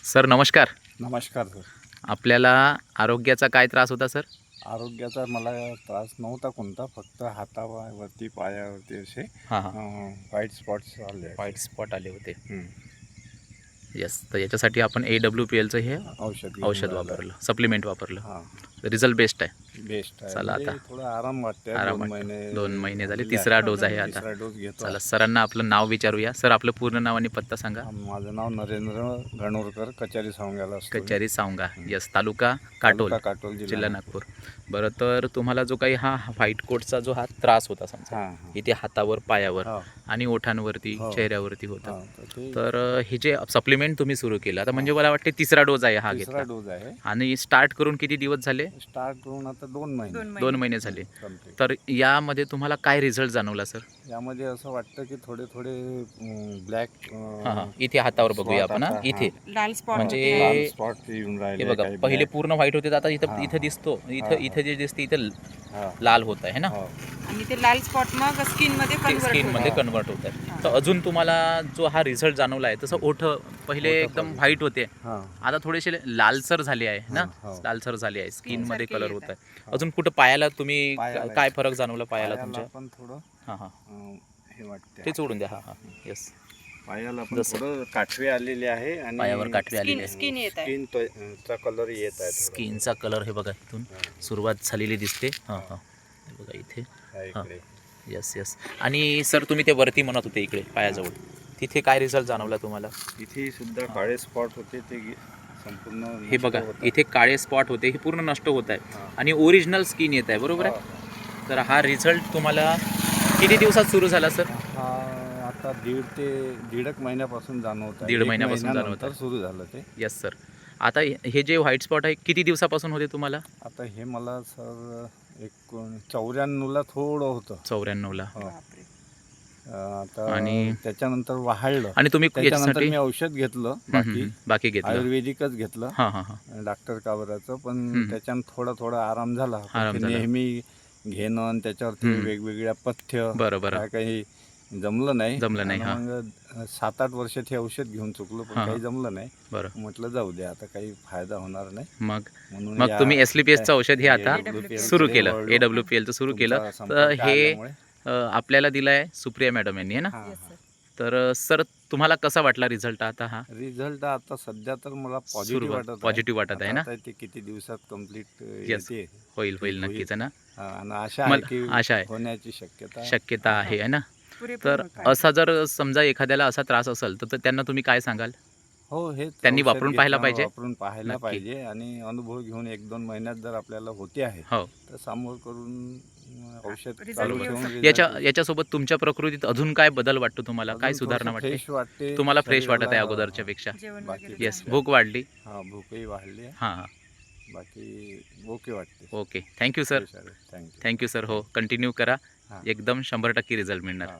Sir नमस्कार. नमस्कार sir. आपल्याला आरोग्याचा काय त्रास होता सर? आरोग्याचा मला त्रास नव्हता कोणता, फक्त हातावरती पायावरती असे हां हां. व्हाईट स्पॉट्स आले. व्हाईट स्पॉट आले होते. हं. यस, तर याच्यासाठी आपण AWPLचं हे औषध औषध वापरलं, सप्लिमेंट वापरलं. हां, रिझल्ट बेस्ट आहे. बेस्ट आहे. चला म्हणजे आता थोडा आराम वाटते. आराम 2 वाटतं. महिने 2 महिने झाले, झालेले तिसरा आहे. डोस आहे आता. तिसरा डोस घेतो चला आहे. सरांना आपलं नाव विचारूया. सर आपलं पूर्ण नाव आणि पत्ता सांगा. माझं नाव नरेंद्र गणोरकर, कचारी सांगायला असतो. कचेरी सावंगा. यस, तालुका काटोल, तालुका काटोल, जिल्हा नागपूर. बरं, तर तुम्हाला जो काही हा व्हाईट कोटचा जो हा त्रास होता समजा, हां हां. इथे हातावर, पायावर हो. आणि ओठांवरती, हो. चेहऱ्यावरती होतं. हां, तर ते तर हे जे सप्लिमेंट तुम्ही सुरू केलं आता, म्हणजे मला वाटते तिसरा डोज आहे हा तिसरा घेतला. डोज आहे. आणि स्टार्ट करून किती दिवस झाले? स्टार्ट करून आता 2 महिने. 2 महिने झाले. कंप्लीट. तर यामध्ये तुम्हाला काय रिझल्ट जाणवला सर? यामध्ये असं वाटतं की थोडे थोडे ब्लॅक हां हां, इथे हातावर बघूया आपण. आता, इथे लाल स्पॉट म्हणजे लाल स्पॉट येऊन हे राहिले बघा, काही पहिले black. पूर्ण व्हाईट होते, तर आता इथं हां, इथं दिसतो, इथं इथं जे दिसते इथं हां, लाल होत आहे ना, हो. आणि ते लाल स्पॉट मग स्किन मध्ये कन्वर्ट स्किनमध्ये हा. कन्वर्ट होत आहे. तर अजून तुम्हाला जो हा रिझल्ट जाणवला आहे, तसं ओठ पहिले ओठ एकदम पहिले. व्हाईट होते, हां, आता थोडेसे लालसर झाले आहे ना, हां, हो. लालसर झाले आहे, स्किनमध्ये सारखे कलर येत होत आहे. आहे. अजून कुठं पायाला तुम्ही पायाला काय फरक जाणवला पायाला पायाला तुमच्या? पण थोडं हां हां, हे वाटते. ते सोडून द्या. हां हां, येस, पायाला पण जसं थोडं काठवे आलेले आहे आणि पायावर काठवे आलेले आहे. स्किन येत आहे. चा कलर येत आहे थोडा. स्किनचा कलर हे बघा, इथून सुरुवात झालेली दिसते. हां हां, हे बघा इथे. हा, इकडे. Yes yes. आणि सर तुम्ही ते वरती म्हणत होते इकडे पायाजवळ, तिथे काय रिझल्ट जाणवला तुम्हाला? इथे सुद्धा काळे स्पॉट होते, ते संपूर्ण हे नष्ट बघा, होतात. इथे काळे स्पॉट होते, हे पूर्ण नष्ट होत आहे हां. आणि ओरिजिनल स्किन येत आहे, बरोबर आहे. हा, तर हा रिझल्ट तुम्हाला किती दिवसात सुरू झाला सर? हा आता 1.5 महिन्यापासून जाणवत आहे. 1.5 महिन्यापासून जाणवत महिन्यानंतर आहे. सुरू झालं ते. Yes sir. आता हे जे व्हाईट स्पॉट आहे किती दिवसापासून होते तुम्हाला? आता हे मला सर 94ला थोडं होतं. 94ला. हो. बापरे. आता आणि त्याच्यानंतर वाढलं. आणि तुम्ही त्याच्यानंतर याच्यासाठी मी औषध घेतलं, बाकी घेतलं. आयुर्वेदिकच घेतलं, हां हां हां, डॉक्टर काबराचं. पण हम्म. त्याच्यानं थोडा आराम झाला. पण आराम ते झाला. नेहमी घेणं आणि त्याच्यावरती वेगवेगळ्या पथ्य बरं बरं, काय काही जमलं नाही. जमलं नाही. आणि हां मग 7-8 वर्ष ते औषध घेऊन चुकलो, पण हां, काही जमलं नाही. बरं. म्हटलं जाऊ दे, आता काही फायदा होणार नाही. मग म्हणून मग तुम्ही SLPSचं औषध हे आता AWPL सुरू कडे केलं, वळलो. AWPLचं सुरू केलं. तुमचा तर संपर्क हे आल्यामुळे. आपल्याला दिलं आहे सुप्रिया मॅडम यांनी, आहे ना. हां, Yes, हां. sir. तर सर तुम्हाला कसा वाटला रिझल्ट आता हा? रिझल्ट आता सध्या तर मला पॉझिटिव्ह सुरुवात वाटत आहे. पॉझिटिव्ह वाटत आहे ना. आता ते किती दिवसात कंप्लीट येस, येते. होईल ते होईल नक्कीच, आहे ना. आणि आशा आहे मला की आशा आहे, होण्याची शक्यता. शक्यता आहे, आहे ना. पुरेपूर तर होत आहे. असा जर समजा एखाद्याला असा त्रास असेल तर त्यांना तुम्ही काय सांगाल? हो, हे त्यांनी औषध वापरून पाहायला पाहिजे. वापरून पाहायला नक्की. पाहिजे आणि अनुभव घेऊन 1-2 महिन्यात जर आपल्याला होते आहे, हो. तर समोर करून औषध Result चालू येऊ ठेवून शकतो. याच्यासोबत तुमच्या प्रकृतीत अजून काय बदल वाटतो तुम्हाला? काय अजून सुधारणा थोडंसं वाटते? फ्रेश वाटते. तुम्हाला फ्रेश वाटत आहे शरीराला. अगोदरच्या पेक्षा? जेवण बाकी वगैरे येस, चांगलं. भूक वाढली. हां, भूकही वाढली आहे. हां हां, बाकी ओके वाटते. ओके. Thank you sir. फ्रेश आहे. थँक्यू. Thank you sir. हो, कंटिन्यू करा. हां. एकदम 100% रिझल्ट मिळणार. हां.